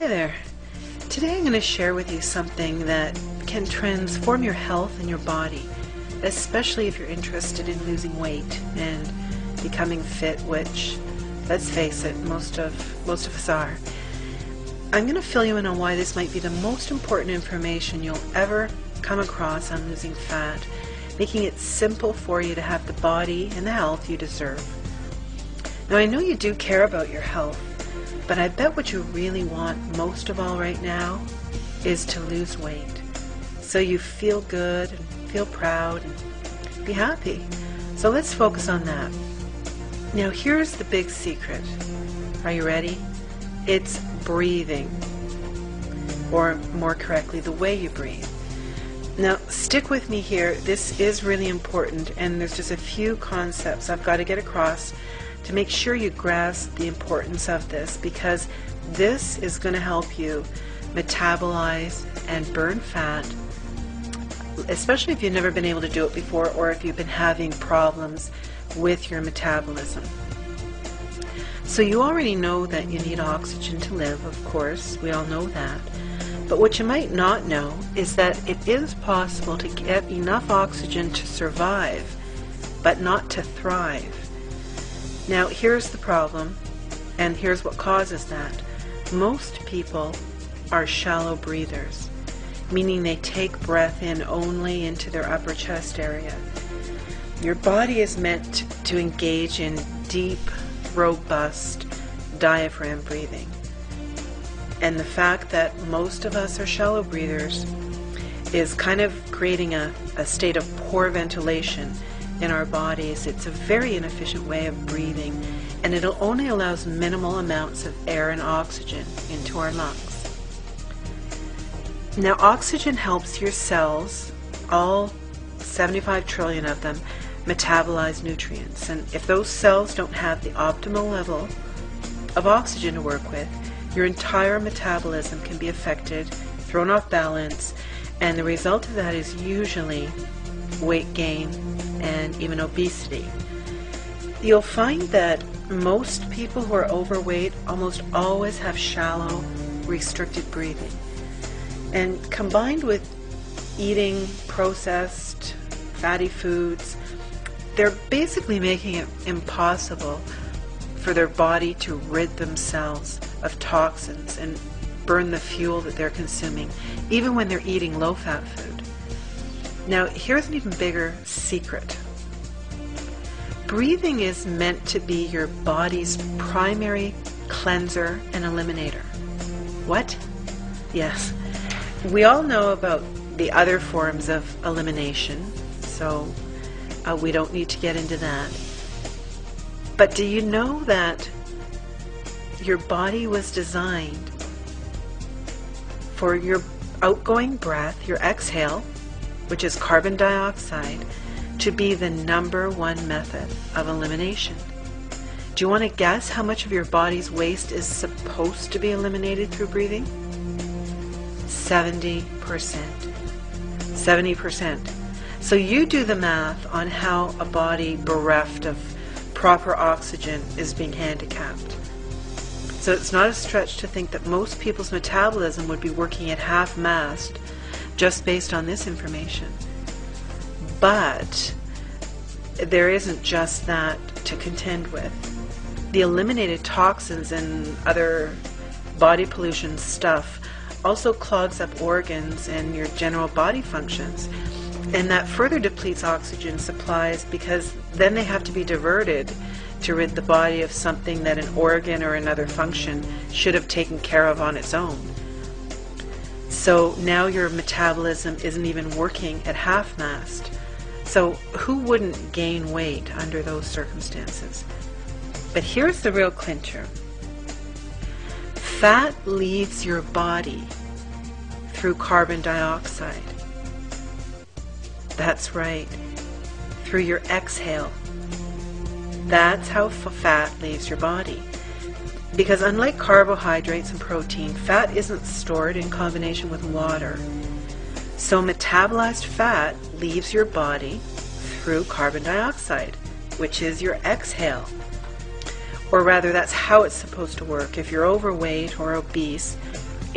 Hi there. Today I'm going to share with you something that can transform your health and your body, especially if you're interested in losing weight and becoming fit, which, let's face it, most of us are. I'm going to fill you in on why this might be the most important information you'll ever come across on losing fat, making it simple for you to have the body and the health you deserve. Now, I know you do care about your health, but I bet what you really want most of all right now is to lose weight, so you feel good and feel proud and be happy. So let's focus on that. Now, here's the big secret. Are you ready? It's breathing, or more correctly, the way you breathe. Now, stick with me here. This is really important, and there's just a few concepts I've got to get across to make sure you grasp the importance of this, because this is going to help you metabolize and burn fat, especially if you've never been able to do it before, or if you've been having problems with your metabolism. So you already know that you need oxygen to live, of course, we all know that. But what you might not know is that it is possible to get enough oxygen to survive, but not to thrive. Now, here's the problem, and here's what causes that. Most people are shallow breathers, meaning they take breath in only into their upper chest area. Your body is meant to engage in deep, robust diaphragm breathing. And the fact that most of us are shallow breathers is kind of creating a state of poor ventilation in our bodies. It's a very inefficient way of breathing, and it only allows minimal amounts of air and oxygen into our lungs. Now, oxygen helps your cells, all 75 trillion of them, metabolize nutrients. And if those cells don't have the optimal level of oxygen to work with, your entire metabolism can be affected, thrown off balance, and the result of that is usually weight gain and even obesity. You'll find that most people who are overweight almost always have shallow, restricted breathing. And combined with eating processed, fatty foods, they're basically making it impossible for their body to rid themselves of toxins and burn the fuel that they're consuming, even when they're eating low-fat food. Now, here's an even bigger secret. Breathing is meant to be your body's primary cleanser and eliminator. What? Yes. We all know about the other forms of elimination, so we don't need to get into that. But do you know that your body was designed for your outgoing breath, your exhale, which is carbon dioxide, to be the #1 method of elimination? Do you want to guess how much of your body's waste is supposed to be eliminated through breathing? 70%. 70%. So you do the math on how a body bereft of proper oxygen is being handicapped. So it's not a stretch to think that most people's metabolism would be working at half-mast just based on this information. But there isn't just that to contend with. The eliminated toxins and other body pollution stuff also clogs up organs and your general body functions. And that further depletes oxygen supplies, because then they have to be diverted to rid the body of something that an organ or another function should have taken care of on its own. So now your metabolism isn't even working at half-mast. So who wouldn't gain weight under those circumstances? But here's the real clincher. Fat leaves your body through carbon dioxide. That's right, through your exhale. That's how fat leaves your body. Because unlike carbohydrates and protein, fat isn't stored in combination with water. So metabolized fat leaves your body through carbon dioxide, which is your exhale. Or rather, that's how it's supposed to work. If you're overweight or obese,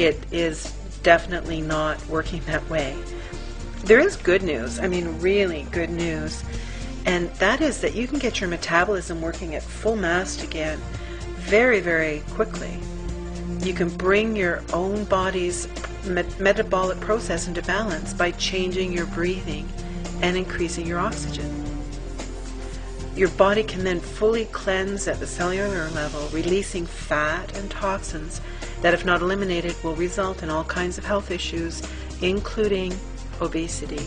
it is definitely not working that way. There is good news, I mean really good news, and that is that you can get your metabolism working at full mast again very, very quickly. You can bring your own body's metabolic process into balance by changing your breathing and increasing your oxygen. Your body can then fully cleanse at the cellular level, releasing fat and toxins that, if not eliminated, will result in all kinds of health issues, including obesity.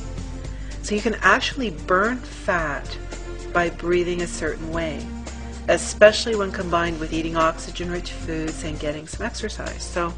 So you can actually burn fat by breathing a certain way, especially when combined with eating oxygen-rich foods and getting some exercise. So